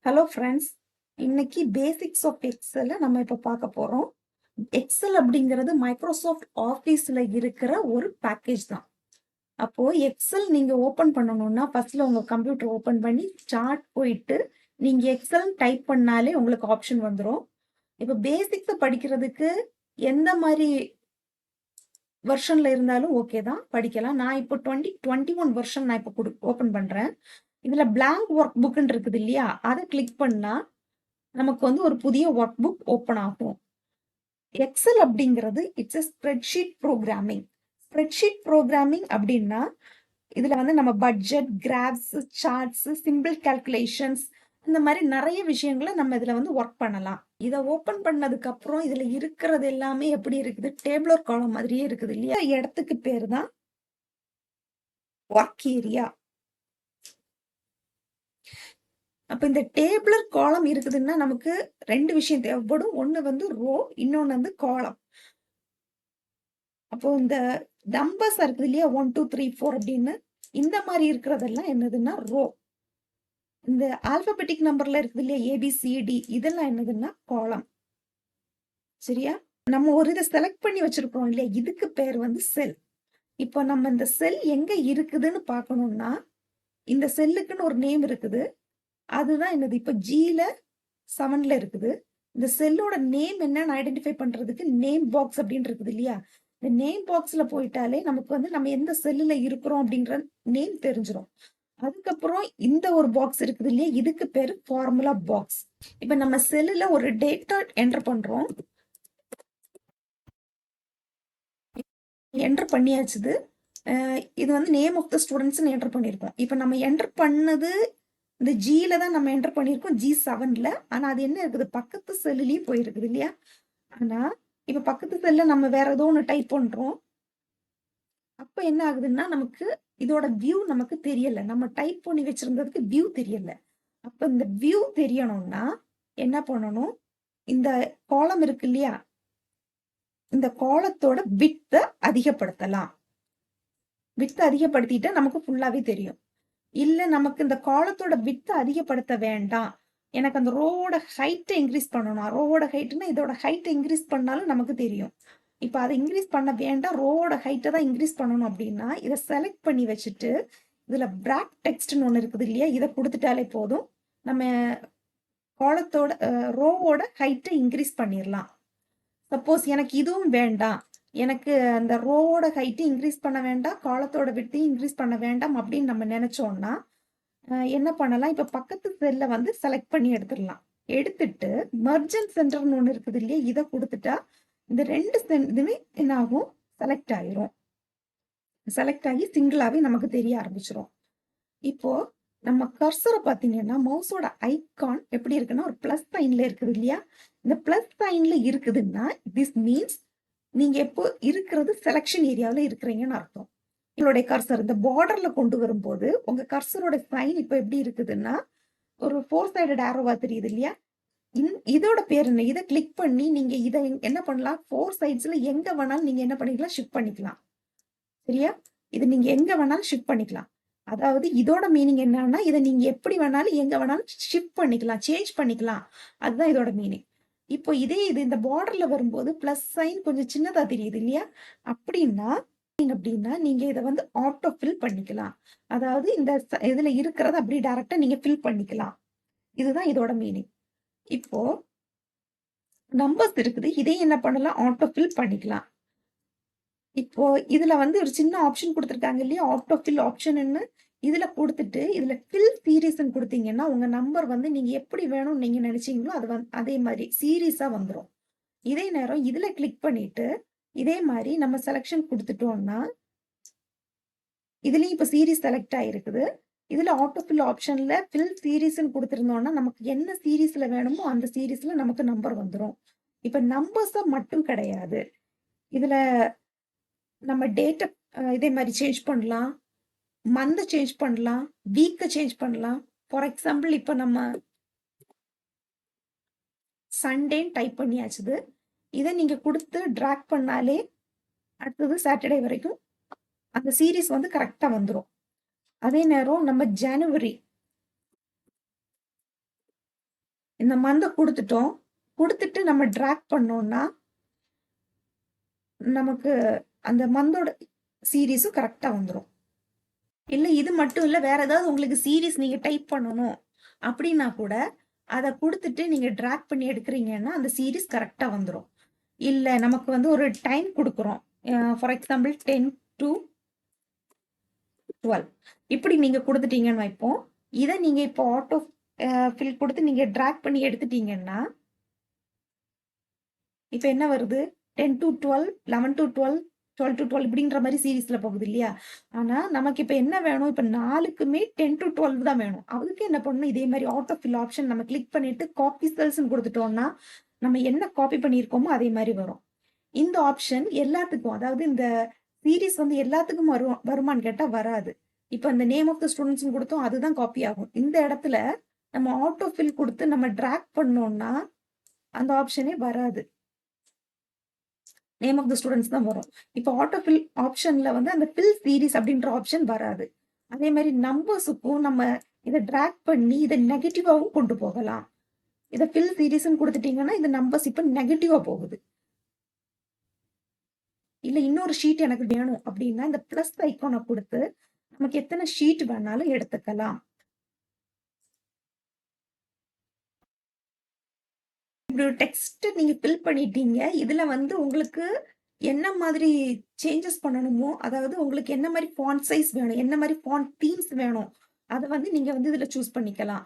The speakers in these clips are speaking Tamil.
Hello friends. இன்னைக்கு பேசிக்ஸ் ஆஃப் எக்ஸலை நம்ம இப்போ பார்க்க போகிறோம். எக்ஸல் அப்படிங்கிறது மைக்ரோசாஃப்ட் ஆஃபீஸில் இருக்கிற ஒரு பேக்கேஜ் தான். அப்போது எக்ஸல் நீங்கள் ஓப்பன் பண்ணணும்னா ஃபர்ஸ்ட்ல உங்கள் கம்ப்யூட்டர் ஓப்பன் பண்ணி சார்ட் போயிட்டு நீங்கள் எக்ஸல் டைப் பண்ணாலே உங்களுக்கு ஆப்ஷன் வந்துடும். இப்போ பேசிக்ஸை படிக்கிறதுக்கு எந்த மாதிரி வெர்ஷனில் இருந்தாலும் ஓகே தான், படிக்கலாம். நான் இப்போ 2021 வெர்ஷன் நான் இப்போ ஓப்பன் பண்ணுறேன். இதில் blank ஒர்க் புக்குன்னு இருக்குது இல்லையா, அதை கிளிக் பண்ணால் நமக்கு வந்து ஒரு புதிய ஒர்க் புக் ஓப்பன் ஆகும். எக்ஸல் அப்படிங்கிறது it's a spreadsheet programming. Spreadsheet programming அப்படின்னா இதுல வந்து நம்ம budget, graphs, charts, simple calculations, இந்த மாதிரி நிறைய விஷயங்களை நம்ம இதுல வந்து ஒர்க் பண்ணலாம். இதை ஓப்பன் பண்ணதுக்கு அப்புறம் இதுல இருக்கிறது எல்லாமே எப்படி இருக்குது, டேபிளர் காலம் மாதிரியே இருக்குது இல்லையா. இடத்துக்கு பேர் தான் ஒர்க் ஏரியா. அப்ப இந்த டேபிளர் காலம் இருக்குதுன்னா நமக்கு ரெண்டு விஷயம் தேவைப்படும். ஒண்ணு வந்து ரோ, இன்னொன்னு வந்து காலம். அப்போ இந்த நம்பர்ஸ் இருக்குது இல்லையா, 1 2 3 4 அப்படின்னு, இந்த மாதிரி இருக்கிறதெல்லாம் என்னதுன்னா ரோ. இந்த ஆல்பபெட்டிக் நம்பர்ல இருக்குது இல்லையா, ஏபிசிடி, இதெல்லாம் என்னதுன்னா காலம். சரியா? நம்ம ஒரு இதை செலக்ட் பண்ணி வச்சிருக்கோம் இல்லையா, இதுக்கு பேர் வந்து செல். இப்போ நம்ம இந்த செல் எங்க இருக்குதுன்னு பார்க்கணும்னா இந்த செல்லுக்குன்னு ஒரு நேம் இருக்குது. அதுதான் என்னது, இப்போ ஜில 7ல இருக்குது. இந்த செல்லோட நேம் என்னன்னு ஐடென்டிஃபை பண்றதுக்கு நேம் பாக்ஸ் அப்படின்னு இருக்குது இல்லையா. இந்த நேம் பாக்ஸ்ல போயிட்டாலே நமக்கு வந்து நம்ம எந்த செல்லுல இருக்கிறோம் அப்படிங்கிற நேம் தெரிஞ்சிடும். அதுக்கப்புறம் இந்த ஒரு பாக்ஸ் இருக்குது இல்லையா, இதுக்கு பேரு ஃபார்முலா பாக்ஸ். இப்ப நம்ம செல்லுல ஒரு டேட்டா என்டர் பண்றோம். என்டர் பண்ணியாச்சுது. இது வந்து name of the students enter பண்ணியிருக்கோம். இப்போ நம்ம என்டர் பண்ணது இந்த ஜில தான் நம்ம என்டர் பண்ணியிருக்கோம், G7ல. ஆனா அது என்ன இருக்குது, பக்கத்து செல்லுலயும் போயிருக்குது இல்லையா. ஆனா இப்ப பக்கத்து செல்ல நம்ம வேற ஏதோ ஒன்று டைப் பண்றோம். அப்ப என்ன ஆகுதுன்னா நமக்கு இதோட வியூ நமக்கு தெரியல. நம்ம டைப் பண்ணி வச்சிருந்ததுக்கு வியூ தெரியல. அப்ப இந்த வியூ தெரியணும்னா என்ன பண்ணணும், இந்த காலம் இருக்கு இல்லையா, இந்த காலத்தோட விட்த அதிகப்படுத்தலாம். விட்த அதிகப்படுத்திட்டா நமக்கு ஃபுல்லாவே தெரியும். இல்ல நமக்கு இந்த காலத்தோட விட்த அதிகப்படுத்த வேண்டாம், எனக்கு அந்த ரோவோட ஹைட்டை இன்க்ரீஸ் பண்ணணும். ரோவோட ஹைட்னா இதோட ஹைட்டை இன்க்ரீஸ் பண்ணாலும் நமக்கு தெரியும். இப்போ அதை இன்க்ரீஸ் பண்ண வேண்டாம், ரோவோட ஹைட்டை தான் இன்க்ரீஸ் பண்ணணும் அப்படின்னா இதை செலக்ட் பண்ணி வச்சுட்டு இதுல பிராக் டெக்ஸ்ட்னு ஒன்று இருக்குது இல்லையா, இதை கொடுத்துட்டாலே போதும். நம்ம காலத்தோட ரோவோட ஹைட்டை இன்க்ரீஸ் பண்ணிடலாம். சப்போஸ் எனக்கு இதுவும் வேண்டாம், எனக்கு அந்த ரோவோட ஹைட்டை இன்க்ரீஸ் பண்ண வேண்டாம், காலத்தோட விட்டையும் இன்க்ரீஸ் பண்ண வேண்டாம் அப்படின்னு நம்ம நினைச்சோம்னா என்ன பண்ணலாம், இப்ப பக்கத்து செல்ல வந்து செலக்ட் பண்ணி எடுத்துடலாம். எடுத்துட்டு மர்ஜன் சென்டர்னு ஒன்று இருக்குது இல்லையா, இதை கொடுத்துட்டா இந்த ரெண்டு இதுமே என்ன ஆகும், செலக்ட் ஆயிரும். செலக்ட் ஆகி சிங்கிளாவே நமக்கு தெரிய ஆரம்பிச்சிடும். இப்போ நம்ம கர்சரை பார்த்தீங்கன்னா மவுஸோட ஐகான் எப்படி இருக்குன்னா ஒரு பிளஸ் சைன்ல இருக்குது இல்லையா. இந்த பிளஸ் சைன்ல இருக்குதுன்னா திஸ் மீன்ஸ் நீங்க எப்போ இருக்கிறது செலக்ஷன் ஏரியாவில் இருக்கிறீங்கன்னு அர்த்தம். உங்களுடைய கர்சர் இந்த பார்டர்ல கொண்டு வரும்போது உங்க கர்சரோட சைன் இப்ப எப்படி இருக்குதுன்னா ஒரு 4 சைடட் ஆரோவா தெரியுது இல்லையா. இதோட பேர் என்ன, இதை கிளிக் பண்ணி நீங்க இதை என்ன பண்ணலாம், 4 சைட்ஸ்ல எங்க வேணாலும் நீங்க என்ன பண்ணிக்கலாம், ஷிஃப்ட் பண்ணிக்கலாம். சரியா? இது நீங்க எங்க வேணாலும் ஷிஃப்ட் பண்ணிக்கலாம். அதாவது இதோட மீனிங் என்னன்னா இதை நீங்க எப்படி வேணாலும் எங்க வேணாலும் ஷிஃப்ட் பண்ணிக்கலாம், சேஞ்ச் பண்ணிக்கலாம். அதுதான் இதோட மீனிங். இப்போ இதே இது இந்த பார்டர்ல வரும்போது பிளஸ் சைன் கொஞ்சம் சின்னதா தெரியுது இல்லையா. அப்படின்னா நீங்க இதை வந்து ஆட்டோ ஃபில் பண்ணிக்கலாம். அதாவது இந்த இதுல இருக்கிறத அப்படி டைரக்டா நீங்க ஃபில் பண்ணிக்கலாம். இதுதான் இதோட மீனிங். இப்போ நம்பர்ஸ் இருக்குது, இதே என்ன பண்ணலாம், ஆட்டோ ஃபில் பண்ணிக்கலாம். இப்போ இதுல வந்து ஒரு சின்ன ஆப்ஷன் கொடுத்துருக்காங்க இல்லையா, ஆட்டோ ஃபில் ஆப்ஷன். இதுல கொடுத்துட்டு இதுல ஃபில் சீரீஸ்ன்னு கொடுத்தீங்கன்னா உங்க நம்பர் வந்து நீங்க எப்படி வேணும்னு நீங்க நினைச்சீங்களோ அது வந்து அதே மாதிரி சீரீஸா வந்துடும். இதே நேரம் இதுல கிளிக் பண்ணிட்டு இதே மாதிரி நம்ம செலக்ஷன் கொடுத்துட்டோம்னா இதுலயும் இப்ப சீரீஸ் செலக்ட் ஆயிருக்குது. இதுல ஆட்டோ ஃபில் ஆப்ஷன்ல ஃபில் சீரீஸ்ன்னு கொடுத்திருந்தோம்னா நமக்கு என்ன சீரீஸ்ல வேணுமோ அந்த சீரீஸ்ல நமக்கு நம்பர் வந்துடும். இப்ப நம்பர்ஸ மட்டும் கிடையாது, இதுல நம்ம டேட்டை இதே மாதிரி சேஞ்ச் பண்ணலாம், மந்த் சேஞ்ச் பண்ணலாம், வீக்கை சேஞ்ச் பண்ணலாம். ஃபார் எக்ஸாம்பிள் இப்ப நம்ம சண்டேன்னு டைப் பண்ணியாச்சுது. இதை நீங்க கொடுத்து டிராக் பண்ணாலே அடுத்தது சாட்டர்டே வரைக்கும் அந்த சீரீஸ் வந்து கரெக்டா வந்துடும். அதே நேரம் நம்ம ஜனவரி இந்த மந்தை கொடுத்துட்டோம். கொடுத்துட்டு நம்ம ட்ராக் பண்ணோம்னா நமக்கு அந்த மந்தோட சீரீஸும் கரெக்டா வந்துரும். இல்ல இது மட்டும் இல்ல, வேற ஏதாவது உங்களுக்கு சீரீஸ் நீங்க டைப் பண்ணணும் அப்படின்னா கூட அத குடுத்துட்டு நீங்க ட்ராக் பண்ணி எடுக்குறீங்கன்னா, அந்த சீரீஸ் கரெக்ட்டா வந்துரும். இல்ல நமக்கு வந்து ஒரு டைம் குடுக்குறோம். ஃபார் எக்ஸாம்பிள் 10 to 12 இப்படி நீங்க குடுத்துட்டீங்கன்னு வைப்போம். இத நீங்க இப்போ ஆட்டோ ஃபில் குடுத்து நீங்க ட்ராக் பண்ணி எடுத்துட்டீங்கன்னா, இப்ப என்ன வருது? 10 to 12, 11 to 12, 12 to 12 இப்படின்ற மாரி சீரீஸ்ல போகுது இல்லையா? ஆனா, நமக்கு இப்ப என்ன வேணும்? இப்ப 4க்குமே 10 to 12 தான் வேணும். அதுக்கு என்ன பண்ணணும்? இதே மாரி ஆட்டோ ஃபில் ஆப்ஷன் நம்ம கிளிக் பண்ணிட்டு காப்பி செல்ஸ்ன்னு குடுத்துட்டோம்னா, நம்ம என்ன காப்பி பண்ணியிருக்கோமோ அதே மாரி வரும். இந்த ஆப்ஷன் எல்லாத்துக்கும், அதாவது இந்த சீரீஸ் வந்து எல்லாத்துக்கும் வருமான்னு கேட்டா வராது. இப்ப இந்த நேம் ஆஃப் த ஸ்டூடண்ட்ஸ்ன்னு குடுத்தோம், அதுதான் காப்பி ஆகும். இந்த இடத்துல நம்ம ஆட்டோ ஃபில் குடுத்து நம்ம ட்ராக் பண்ணோம்னா, அந்த ஆப்ஷனே வராது. நேம் ஆஃப் த ஸ்டூடண்ட்ஸ் தான் வரும். இப்போ ஆட்டோ ஃபில் ஆப்ஷன்ல வந்து அந்த ஃபில் சீரீஸ் அப்படின்ற ஆப்ஷன் வராது. அதே மாதிரி நம்பர்ஸுக்கும் நம்ம இதை ட்ராக் பண்ணி இதை நெகட்டிவாவும் கொண்டு போகலாம். இதை ஃபில் சீரீஸ்ன்னு கொடுத்துட்டீங்கன்னா இந்த நம்பர்ஸ் இப்போ நெகட்டிவா போகுது. இல்ல இன்னொரு ஷீட் எனக்கு வேணும் அப்படின்னா இந்த பிளஸ் ஐக்கானை கொடுத்து நமக்கு எத்தனை ஷீட் வேணாலும் எடுத்துக்கலாம். இப்படி ஒரு டெக்ஸ்ட் நீங்க ஃபில் பண்ணிட்டீங்க. இதுல வந்து உங்களுக்கு என்ன மாதிரி சேஞ்சஸ் பண்ணணுமோ, அதாவது உங்களுக்கு என்ன மாரி ஃபாண்ட் சைஸ் வேணும், என்ன மாரி ஃபாண்ட் தீம்ஸ் வேணும், அத வந்து நீங்க வந்து இதுல சூஸ் பண்ணிக்கலாம்.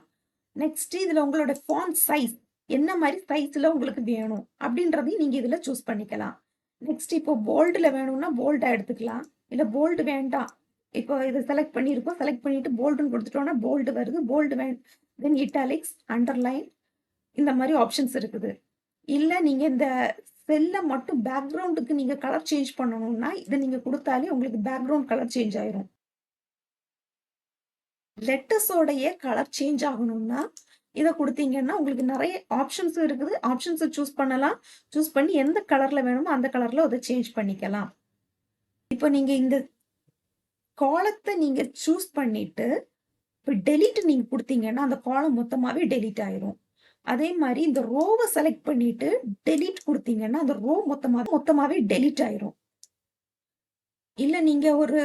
நெக்ஸ்ட் இதுல உங்களோட ஃபாண்ட் சைஸ் என்ன மாரி சைஸ்ல உங்களுக்கு வேணும் அப்படின்றதையும் நீங்க இதுல சூஸ் பண்ணிக்கலாம். நெக்ஸ்ட் இப்போ போல்டுல வேணும்னா போல்டா எடுத்துக்கலாம். இல்ல போல்டு வேண்டாம். இப்போ இத செலக்ட் பண்ணியிருக்கோம். செலக்ட் பண்ணிட்டு போல்டுன்னு குடுத்துட்டோம்னா போல்டு வருது. போல்டு தென் இட்டாலிக்ஸ், அண்டர்லைன் இந்த மாதிரி ஆப்ஷன்ஸ் இருக்குது. இல்ல நீங்க இந்த செல்ல மட்டும் பேக்ரவுண்டுக்கு நீங்க கலர் சேஞ்ச் பண்ணணும்னா இதை நீங்க கொடுத்தாலே உங்களுக்கு பேக்ரவுண்ட் கலர் சேஞ்ச் ஆயிரும். லெட்டர்ஸோடைய கலர் சேஞ்ச் ஆகணும்னா இதை கொடுத்தீங்கன்னா உங்களுக்கு நிறைய ஆப்ஷன்ஸ் இருக்குது. ஆப்ஷன்ஸை சூஸ் பண்ணலாம். சூஸ் பண்ணி எந்த கலர்ல வேணுமோ அந்த கலர்ல அதை சேஞ்ச் பண்ணிக்கலாம். இப்போ நீங்க இந்த காலத்தை நீங்க சூஸ் பண்ணிட்டு இப்போ டெலீட் நீங்க கொடுத்தீங்கன்னா அந்த காலம் மொத்தமாவே டெலீட் ஆயிரும். அதே மாதிரி இந்த ரோவை செலக்ட் பண்ணிட்டு டெலீட் கொடுத்தீங்கன்னா அந்த ரோ மொத்தமாவே டெலீட் ஆயிரும். இல்ல நீங்க ஒரு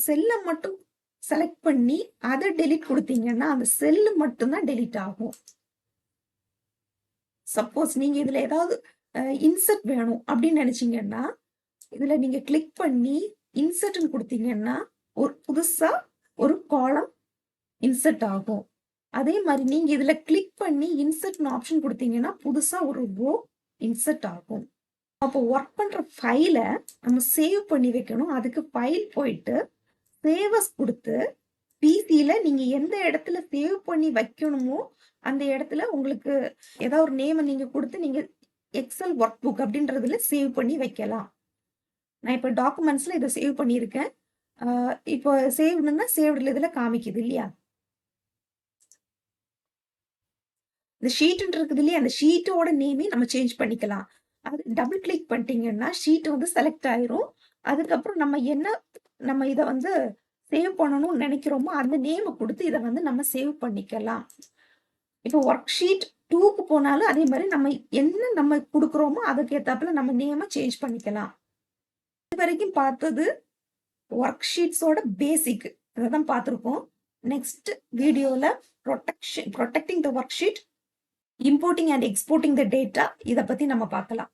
செல்லை மட்டும் செலக்ட் பண்ணி அதை டெலீட் கொடுத்தீங்கன்னா அந்த செல்லு மட்டும்தான் டெலீட் ஆகும். சப்போஸ் நீங்க இதுல ஏதாவது இன்சர்ட் வேணும் அப்படின்னு நினைச்சீங்கன்னா இதுல நீங்க கிளிக் பண்ணி இன்சர்ட்னு கொடுத்தீங்கன்னா ஒரு புதுசா ஒரு காலம் இன்சர்ட் ஆகும். அதே மாதிரி நீங்க இதுல கிளிக் பண்ணி இன்சர்ட்னு ஆப்ஷன் கொடுத்தீங்கன்னா புதுசா ஒரு ரோ இன்சர்ட் ஆகும். அப்போ ஒர்க் பண்ற ஃபைலை நம்ம சேவ் பண்ணி வைக்கணும். அதுக்கு ஃபைல் போயிட்டு சேவஸ் கொடுத்து பிசியில நீங்க எந்த இடத்துல சேவ் பண்ணி வைக்கணுமோ அந்த இடத்துல உங்களுக்கு ஏதாவது ஒரு நேம் நீங்க கொடுத்து நீங்க எக்ஸல் ஒர்க் புக் அப்படின்றதுல சேவ் பண்ணி வைக்கலாம். நான் இப்போ டாக்குமெண்ட்ஸ்ல இதை சேவ் பண்ணியிருக்கேன். இப்போ சேவ்னா சேவ்டுல இதுல காமிக்குது இல்லையா? இந்த ஷீட் இருக்குது இல்லையா? அந்த ஷீட்டோட நேமே நம்ம சேஞ்ச் பண்ணிக்கலாம். அது டபுள் கிளிக் பண்ணிட்டீங்கன்னா ஷீட் வந்து செலக்ட் ஆயிரும். அதுக்கப்புறம் நம்ம இதை வந்து சேவ் பண்ணணும்னு நினைக்கிறோமோ அந்த நேமை கொடுத்து இதை வந்து நம்ம சேவ் பண்ணிக்கலாம். இப்போ ஒர்க் ஷீட் 2க்கு போனாலும் அதே மாதிரி நம்ம கொடுக்குறோமோ அதுக்கு ஏத்தாப்புல நம்ம நேமை சேஞ்ச் பண்ணிக்கலாம். இது வரைக்கும் பார்த்தது ஒர்க் ஷீட்ஸோட பேசிக் இதான் பார்த்துருக்கோம். நெக்ஸ்ட் வீடியோல protecting the work sheet, importing and exporting the data இதை பத்தி நம்ம பார்க்கலாம்.